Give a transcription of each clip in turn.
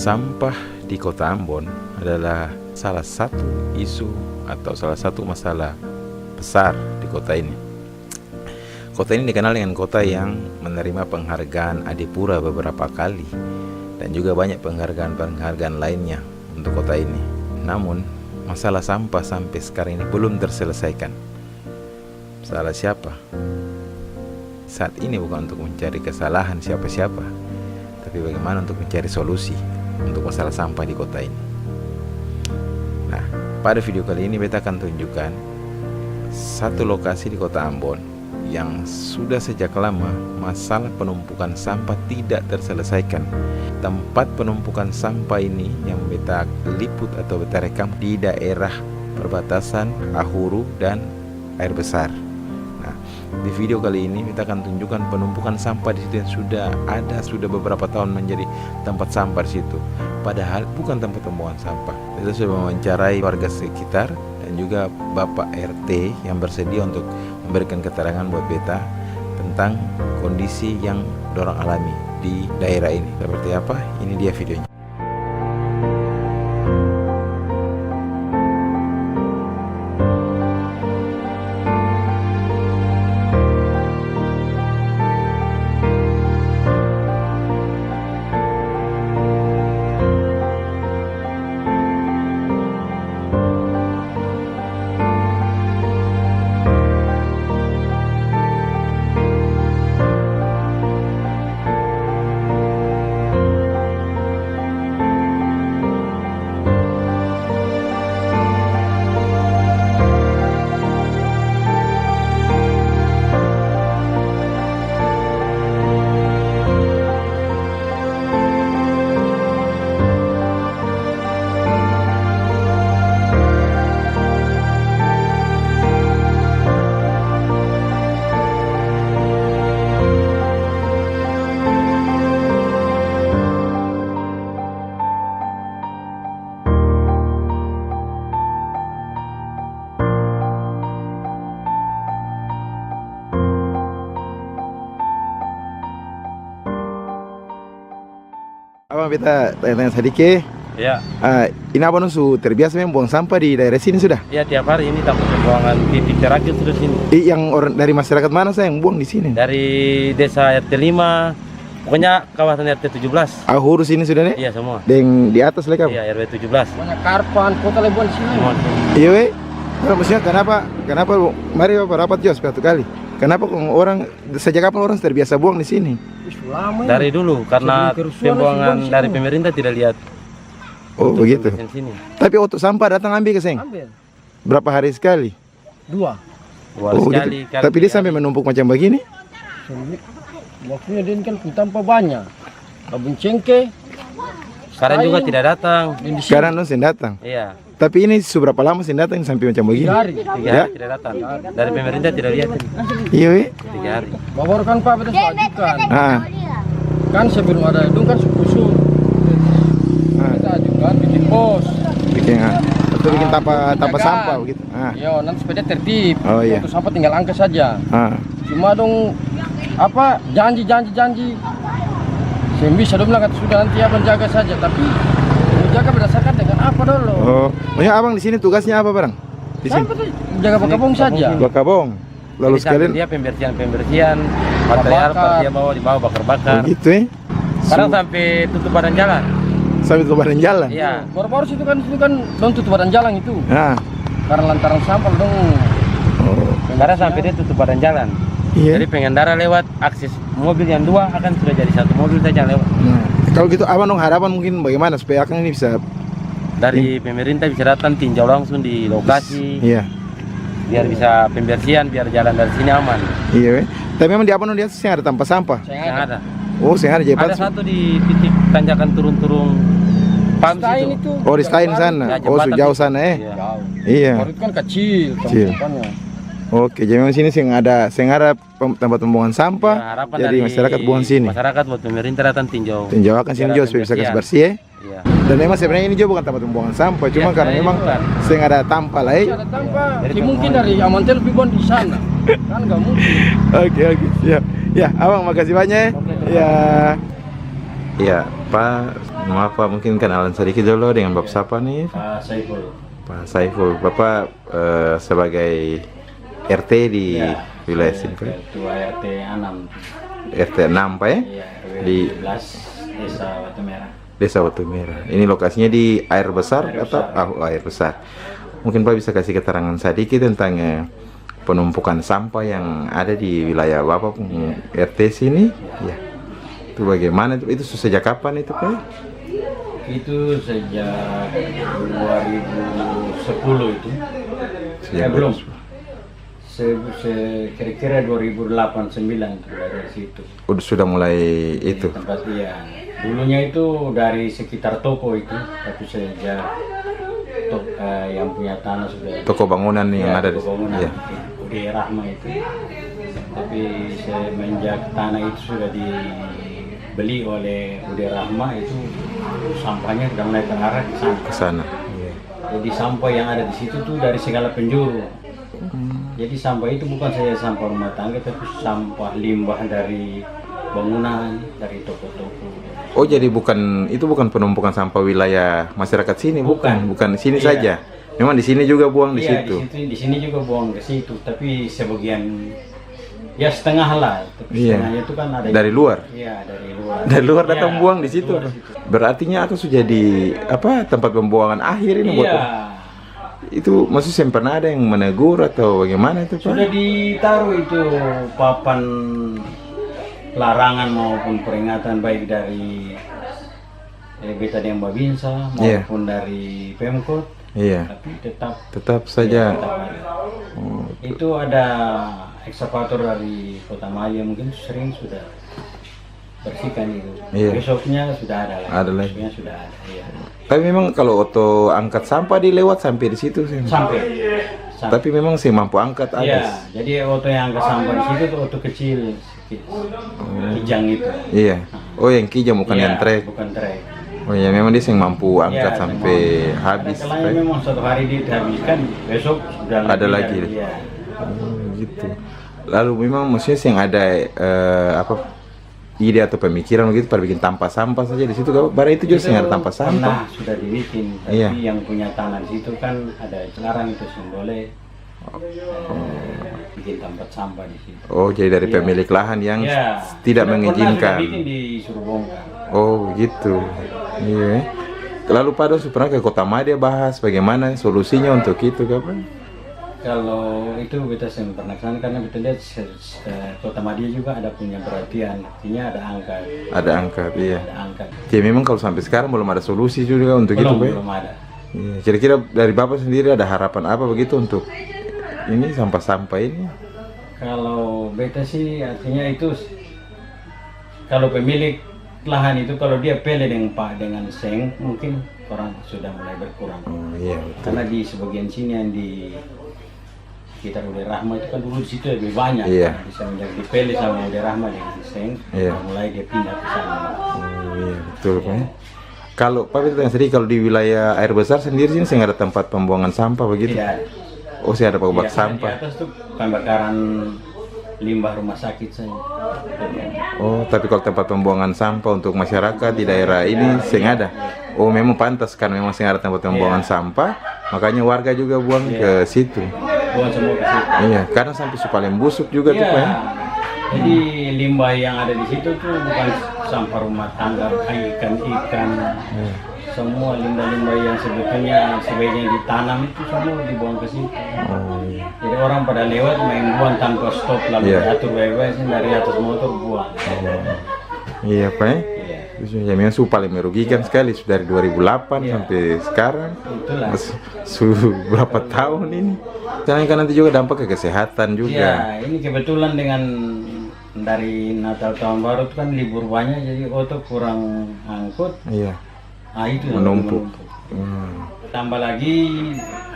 Sampah di Kota Ambon adalah salah satu isu atau salah satu masalah besar di kota ini. Kota ini dikenal dengan kota yang menerima penghargaan Adipura beberapa kali dan juga banyak penghargaan lainnya untuk kota ini. Namun, masalah sampah sampai sekarang ini belum terselesaikan. Salah siapa? Saat ini bukan untuk mencari kesalahan siapa-siapa, tapi bagaimana untuk mencari solusi untuk masalah sampah di kota ini. Nah, pada video kali ini beta akan tunjukkan satu lokasi di Kota Ambon yang sudah sejak lama masalah penumpukan sampah tidak terselesaikan. Tempat penumpukan sampah ini yang beta liput atau beta rekam di daerah perbatasan Ahuru dan Air Besar. Nah, di video kali ini kita akan tunjukkan penumpukan sampah di situ yang sudah beberapa tahun menjadi tempat sampah di situ. Padahal bukan tempat pembuangan sampah. Kita sudah mewawancarai warga sekitar dan juga Bapak RT yang bersedia untuk memberikan keterangan buat beta tentang kondisi yang dorang alami di daerah ini. Seperti apa? Ini dia videonya. Abang beta tanya sedikit. Ya. Ini abang su terbiasa memang buang sampah di daerah sini sudah? Ya, tiap hari ini tempat pembuangan titik terakhir sudah sini. Yang orang dari masyarakat mana saya yang buang di sini? Dari desa RT 5, pokoknya kawasan RT 17. Ahuru sini sudah nih? Iya semua. Dan di atas lagi apa? Iya, RW 17. Banyak karpan, kota lebuan sini. Semua. Iya weh. Maksudnya kenapa mari Bapak rapat juga satu kali. Kenapa orang sejak kapan orang terbiasa buang di sini? Lama ya. Dari dulu karena pembuangan dari pemerintah tidak lihat. Oh begitu. Sini. Tapi untuk sampah datang ambil ke sini? Ambil. Berapa hari sekali? 2 Sekali, gitu. Tapi dia sampai menumpuk macam begini? Waktunya dia kan tanpa banyak. Kabun cengke. Sekarang juga tidak datang. Sekarang non sen datang. Iya. Tapi ini seberapa lama sen datang sampai macam begini? 3 hari. 3 hari tidak datang. Dari pemerintah tidak lihat. Iya weh. 3 hari. Bawa kan Pak betul ajukan. Kan sebelum ada itu kan suku. Kita ajukan bikin pos. Bikin atau bikin tanpa sampah begitu. Iya, nanti sepeda tertib. Oh iya. Untuk sampah tinggal angkat saja. Cuma dong apa janji. Saya bisa dong bilang sudah nanti abang jaga saja, tapi jaga berdasarkan dengan apa dulu? Oh, maksudnya abang di sini tugasnya apa barang? Di sini jaga bakabong saja. Bakabong. Lalu Jadi sekalian dia pembersihan material dia bawa bakar-bakar. Begitu ya? Sekarang sampai tutup badan jalan. Sampai tutup badan jalan. Iya. Baru-baru itu kan dong tutup badan jalan itu. Nah. Karena lantaran sampah dong. Karena sampai dia tutup badan jalan. Iya. Jadi pengendara lewat akses mobil yang 2 akan sudah jadi 1 mobil saja lewat. Nah, kalau gitu abang dong harapan mungkin bagaimana supaya akan ini bisa dari pemerintah bisa datang tinjau langsung di lokasi. Iya. Biar bisa pembersihan, biar jalan dari sini aman. Iya, weh. Tapi memang di abang dong di atas ada tanpa sampah. Yang ada. Oh, saya ada jebat. Ada satu di titik tanjakan turun-turun pam situ. Oh, di Stein sana. Ya, Oh, sejauh itu. sana Jauh. Iya. Baru itu kan kecil. Oke, jadi memang sini sing ada tempat pembuangan sampah. Ya, harapan jadi dari masyarakat buang sini. Masyarakat buat pemerintah datang tinjau. Tinjau akan sini juga supaya bisa kasih bersih ya. Iya. Dan memang sebenarnya ini juga bukan tempat pembuangan sampah, cuma karena memang sing ada tampal lah. Ada tanpa. Mungkin dari Amantel lebih buang di sana. Kan nggak mungkin. Oke, siap. Ya, abang makasih banyak. Ya. Ya, Pak, Nama Pak mungkin kenalan sedikit dulu dengan Bapak siapa nih? Pak Saiful. Pak Saiful. Bapak sebagai RT di wilayah sini, Pak? Ketua RT 6. RT 6, Pak ya? Iya, Di 17 Desa Batu Merah. Desa Batu Merah. Ini lokasinya di air besar atau air besar? Mungkin Pak bisa kasih keterangan sedikit tentang penumpukan sampah yang ada di wilayah Bapak RT sini? Ya. Itu bagaimana itu? Itu sejak kapan itu, Pak? Itu sejak 2010 itu. Sejak Belum. Kira-kira 2008-9 dari situ. Sudah mulai itu. Tempat dulunya itu dari sekitar toko itu, tapi sejak yang punya tanah sudah. Toko bangunan yang ada di bangunan ya. Ude Rahma itu. Tapi semenjak tanah itu sudah dibeli oleh Ude Rahma itu sampahnya sudah mulai terarah ke sana. Jadi sampah yang ada di situ tuh dari segala penjuru. Jadi sampah itu bukan saja sampah rumah tangga, tapi sampah limbah dari bangunan, dari toko-toko. Oh, jadi itu bukan penumpukan sampah wilayah masyarakat sini, bukan di sini saja. Memang di sini juga buang di situ. Di sini juga buang ke situ, tapi sebagian ya setengah lah. Tapi setengahnya itu kan ada dari luar. Iya, dari luar. Dari luar datang buang di situ. Berartinya aku sudah jadi tempat pembuangan akhir ini buat. Itu maksudnya pernah ada yang menegur atau bagaimana itu, Pak? Sudah ditaruh itu papan larangan maupun peringatan baik dari Beta Deng Babinsa maupun dari Pemkot. Iya. Tapi tetap saja. Itu ada ekskavator dari Kota Malia mungkin sering sudah bersihkan itu. Besoknya sudah ada lagi. Ada lagi. Besoknya sudah ada. Iya. Tapi memang kalau auto angkat sampah dilewat sampai di situ sih. Sampai. Tapi memang sih mampu angkat atas. Iya, jadi auto yang angkat sampah di situ tuh auto kecil, kijang itu. Iya. Oh, yang kijang bukan yang trek. Bukan trek. Oh ya, memang dia yang mampu angkat sampai habis. Kalau memang suatu hari dihabiskan, besok sudah ada lagi. Iya. Oh, gitu. Lalu memang maksudnya yang ada ide atau pemikiran begitu pada bikin tanpa sampah saja di situ, barang itu juga yang ada tanpa sampah. Sudah dibikin, tapi yang punya tanah di situ kan ada larang itu boleh bikin tempat sampah di situ. Oh, jadi dari pemilik lahan yang tidak mengizinkan. Bikin disuruh bongkar. Oh, gitu. Iya. Lalu Pak Dos pernah ke Kota Madia bahas bagaimana solusinya untuk itu, kapan? Kalau itu kita pernah kesana karena kita lihat Kota Madia juga ada punya perhatian, artinya ada angkat. Ada angkat, iya. Ada angkat. Jadi memang kalau sampai sekarang belum ada solusi juga untuk itu, Pak? Belum ada. Iya. Kira-kira dari Bapak sendiri ada harapan apa begitu untuk ini sampah-sampah ini? Kalau beta sih artinya itu kalau pemilik lahan itu kalau dia pele dengan seng mungkin orang sudah mulai berkurang. Oh, iya, betul. Karena di sebagian sini yang di sekitar Ude Rahma itu kan dulu di situ lebih banyak. Iya. Bisa menjadi dipele sama Ude Rahma dengan seng, mulai dia pindah ke sana. Oh iya, betul, Pak. Kalau Pak itu yang sedih, kalau di wilayah air besar sendiri sini saya nggak ada tempat pembuangan sampah begitu? Tidak ada. Oh, saya ada bak sampah. Di atas tuh pembakaran limbah rumah sakit saja. Oh, tapi kalau tempat pembuangan sampah untuk masyarakat di daerah ini saya ada. Oh, memang pantas kan memang saya ada tempat pembuangan sampah, makanya warga juga buang ke situ. Buang semua ke situ. Iya, karena sampai paling busuk juga tuh, Pak. Jadi limbah yang ada di situ tuh bukan sampah rumah tangga, ikan-ikan. Semua limbah-limbah yang sebetulnya sebaiknya ditanam itu semua dibuang ke situ. Oh, iya. Jadi orang pada lewat main buang tanpa stop lalu diatur baik-baik dari atas motor buang. Iya, Pak. Ya memang paling merugikan sekali dari 2008 sampai sekarang. Itulah. Berapa tahun ini? Karena kan nanti juga dampak ke kesehatan juga. Ya, ini kebetulan dengan dari Natal tahun baru itu kan libur banyak jadi auto kurang angkut. Iya. Itu menumpuk. Tambah lagi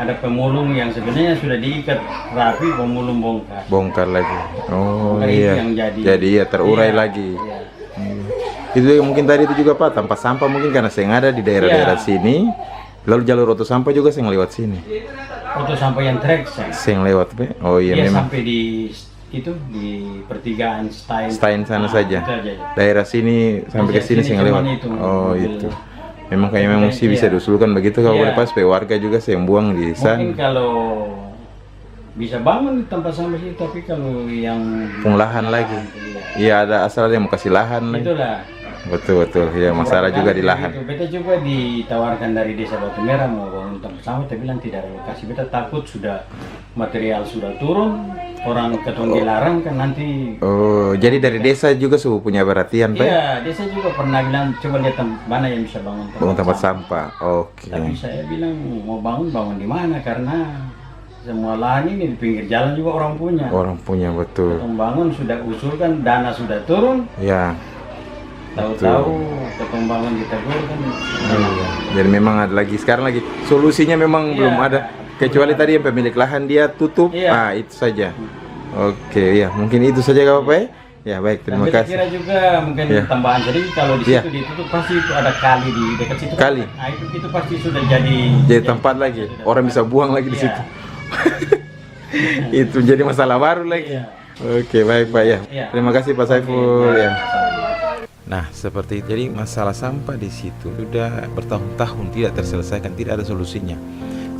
ada pemulung yang sebenarnya sudah diikat rapi, pemulung bongkar. Bongkar lagi. Oh, iya. Yang jadi terurai lagi. Iya. Itu mungkin tadi itu juga Pak, tanpa sampah mungkin karena saya ada di daerah-daerah sini. Lalu jalur auto sampah juga saya lewat sini. Auto sampah yang trek saya lewat, Pak. Oh iya, memang. Sampai di pertigaan Stein sana saja. Daerah sini sampai ke sini saya lewat. Oh, itu. Memang kayaknya memang sih bisa Iya. diusulkan begitu kalau Iya. boleh pas supaya warga juga yang buang di Mungkin sana. kalau bisa bangun di tempat sampah sih, tapi kalau yang Pengolahan lagi. Iya, ada asal yang mau kasih lahan lagi. itulah. Betul ya, masalah juga di lahan. Beta juga ditawarkan dari Desa Batu Merah mau bangun tempat sampah, tapi bilang tidak ada lokasi. Beta takut sudah material sudah turun, orang ketong dilarang kan nanti. Oh, jadi dari desa juga suhu punya perhatian, Pak? Iya, desa juga pernah bilang coba lihat mana yang bisa bangun Tempat sampah. Oke. Tapi saya bilang mau bangun di mana, karena semua lahan ini di pinggir jalan juga orang punya. Orang punya betul. Ketong bangun sudah usulkan, dana sudah turun, Ya. tahu-tahu ketong bangun ditegur kan. Iya. Jadi memang ada lagi sekarang lagi solusinya memang Iya. belum ada, kecuali tadi yang pemilik lahan dia tutup. Iya. Ah, itu saja. Oke, ya mungkin itu saja Kak Bapak ya. Ya baik, terima Dan beta kasih. kira juga mungkin Iya. tambahan, jadi kalau di Iya. situ ditutup pasti itu ada kali di dekat situ. Kali. Nah, itu pasti sudah jadi Jadi tempat lagi, orang bisa buang lagi di Iya. situ. Itu jadi masalah baru lagi. Iya. Oke, baik Pak ya. Iya. Terima kasih Pak Saiful Oke, ya. sama-sama. Nah, seperti itu. Jadi masalah sampah di situ sudah bertahun-tahun tidak terselesaikan, tidak ada solusinya.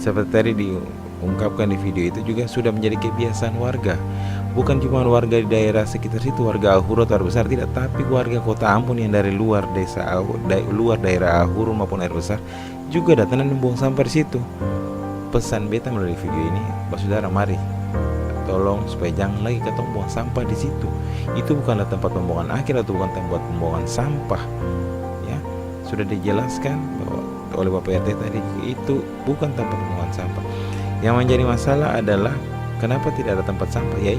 Seperti tadi diungkapkan di video itu juga sudah menjadi kebiasaan warga. Bukan cuma warga di daerah sekitar situ, warga Ahuru atau Air Besar tidak, tapi warga Kota Ambon yang dari luar desa luar daerah Ahuru maupun Air Besar juga datang dan membuang sampah di situ. Pesan beta melalui video ini, Pak Saudara, mari tolong supaya jangan lagi ketong buang sampah di situ. Itu bukanlah tempat pembuangan akhir atau bukan tempat pembuangan sampah. Ya, sudah dijelaskan bahwa oleh Bapak RT tadi, itu bukan tempat pembuangan sampah. Yang menjadi masalah adalah kenapa tidak ada tempat sampah? Ya,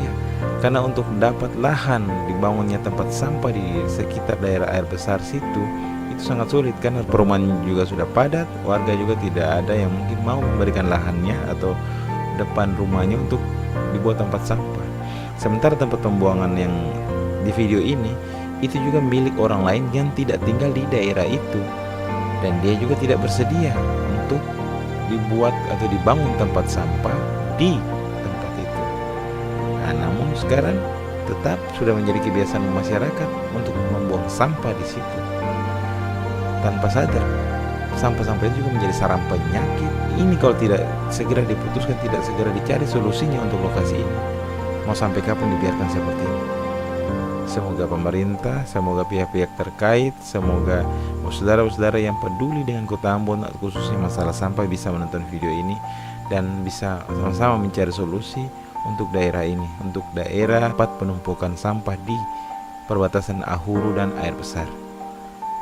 karena untuk dapat lahan dibangunnya tempat sampah di sekitar daerah Air Besar situ itu sangat sulit, karena perumahan juga sudah padat, warga juga tidak ada yang mungkin mau memberikan lahannya atau depan rumahnya untuk dibuat tempat sampah. Sementara tempat pembuangan yang di video ini itu juga milik orang lain yang tidak tinggal di daerah itu, dan dia juga tidak bersedia untuk dibuat atau dibangun tempat sampah di tempat itu. Nah, namun sekarang tetap sudah menjadi kebiasaan masyarakat untuk membuang sampah di situ tanpa sadar. Sampah-sampah itu juga menjadi sarang penyakit. Ini kalau tidak segera diputuskan, tidak segera dicari solusinya untuk lokasi ini, mau sampai kapan dibiarkan seperti ini? Semoga pemerintah, semoga pihak-pihak terkait, semoga saudara-saudara yang peduli dengan Kota Ambon, khususnya masalah sampah, bisa menonton video ini dan bisa sama-sama mencari solusi untuk daerah ini, untuk daerah tempat penumpukan sampah di perbatasan Ahuru dan Air Besar.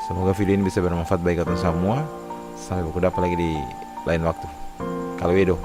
Semoga video ini bisa bermanfaat bagi kalian semua. Sampai berjumpa lagi di lain waktu. Kalau Edo.